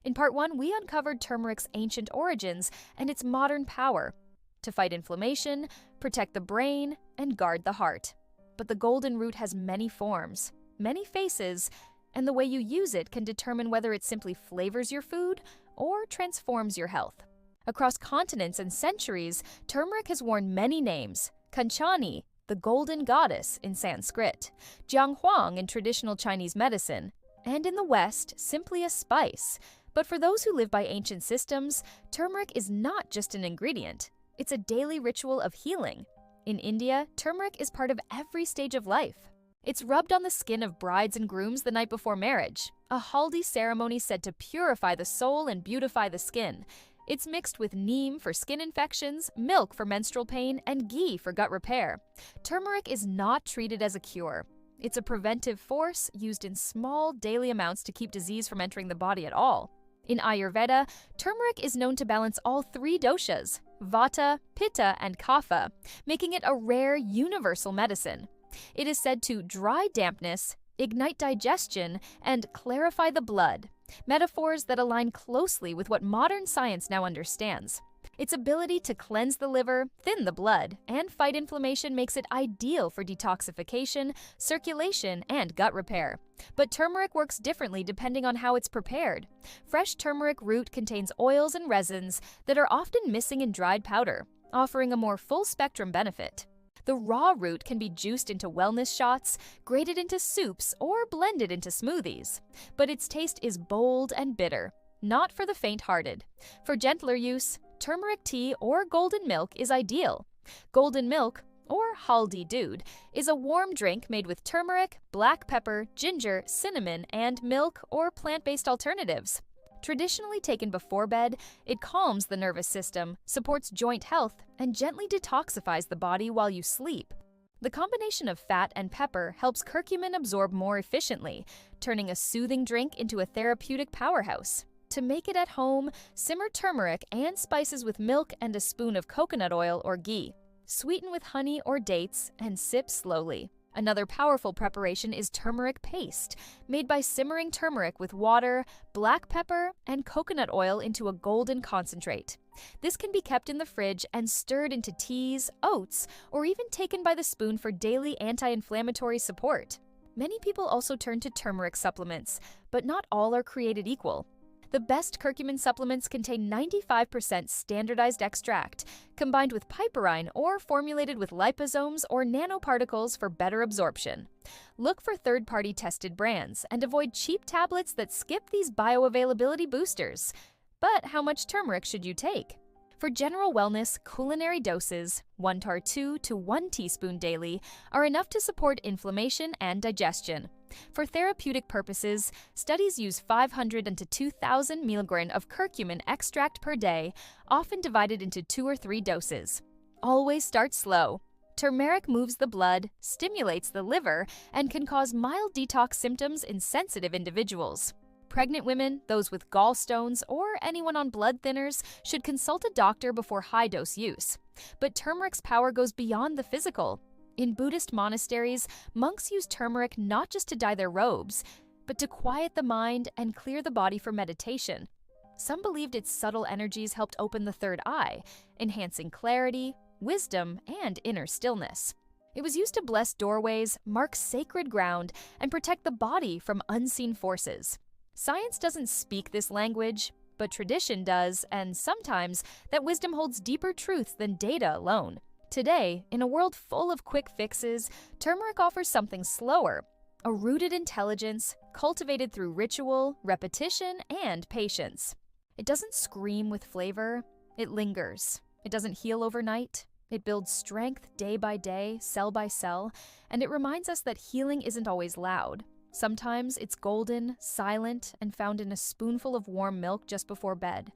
In part 1, we uncovered turmeric's ancient origins and its modern power to fight inflammation, protect the brain, and guard the heart. But the golden root has many forms, many faces, and the way you use it can determine whether it simply flavors your food or transforms your health. Across continents and centuries, turmeric has worn many names: Kanchani, the golden goddess in Sanskrit, Jianghuang in traditional Chinese medicine, and in the West, simply a spice. But for those who live by ancient systems, turmeric is not just an ingredient. It's a daily ritual of healing. In India, turmeric is part of every stage of life. It's rubbed on the skin of brides and grooms the night before marriage, a haldi ceremony said to purify the soul and beautify the skin. It's mixed with neem for skin infections, milk for menstrual pain, and ghee for gut repair. Turmeric is not treated as a cure. It's a preventive force used in small daily amounts to keep disease from entering the body at all. In Ayurveda, turmeric is known to balance all three doshas, Vata, Pitta, and Kapha, making it a rare universal medicine. It is said to dry dampness, ignite digestion, and clarify the blood, metaphors that align closely with what modern science now understands. Its ability to cleanse the liver, thin the blood, and fight inflammation makes it ideal for detoxification, circulation, and gut repair. But turmeric works differently depending on how it's prepared. Fresh turmeric root contains oils and resins that are often missing in dried powder, offering a more full-spectrum benefit. The raw root can be juiced into wellness shots, grated into soups, or blended into smoothies. But its taste is bold and bitter, not for the faint-hearted. For gentler use, turmeric tea or golden milk is ideal. Golden milk, or haldi doodh, is a warm drink made with turmeric, black pepper, ginger, cinnamon, and milk or plant-based alternatives. Traditionally taken before bed, it calms the nervous system, supports joint health, and gently detoxifies the body while you sleep. The combination of fat and pepper helps curcumin absorb more efficiently, turning a soothing drink into a therapeutic powerhouse. To make it at home, simmer turmeric and spices with milk and a spoon of coconut oil or ghee. Sweeten with honey or dates and sip slowly. Another powerful preparation is turmeric paste, made by simmering turmeric with water, black pepper, and coconut oil into a golden concentrate. This can be kept in the fridge and stirred into teas, oats, or even taken by the spoon for daily anti-inflammatory support. Many people also turn to turmeric supplements, but not all are created equal. The best curcumin supplements contain 95% standardized extract, combined with piperine or formulated with liposomes or nanoparticles for better absorption. Look for third-party tested brands and avoid cheap tablets that skip these bioavailability boosters. But how much turmeric should you take? For general wellness, culinary doses, 1 tar 2 to 1 teaspoon daily, are enough to support inflammation and digestion. For therapeutic purposes, studies use 500 to 2,000 mg of curcumin extract per day, often divided into 2 or 3 doses. Always start slow. Turmeric moves the blood, stimulates the liver, and can cause mild detox symptoms in sensitive individuals. Pregnant women, those with gallstones, or anyone on blood thinners should consult a doctor before high-dose use. But turmeric's power goes beyond the physical. In Buddhist monasteries, monks use turmeric not just to dye their robes, but to quiet the mind and clear the body for meditation. Some believed its subtle energies helped open the third eye, enhancing clarity, wisdom, and inner stillness. It was used to bless doorways, mark sacred ground, and protect the body from unseen forces. Science doesn't speak this language, but tradition does, and sometimes that wisdom holds deeper truths than data alone. Today, in a world full of quick fixes, turmeric offers something slower, a rooted intelligence cultivated through ritual, repetition, and patience. It doesn't scream with flavor, it lingers. It doesn't heal overnight. It builds strength day by day, cell by cell, and it reminds us that healing isn't always loud. Sometimes it's golden, silent, and found in a spoonful of warm milk just before bed.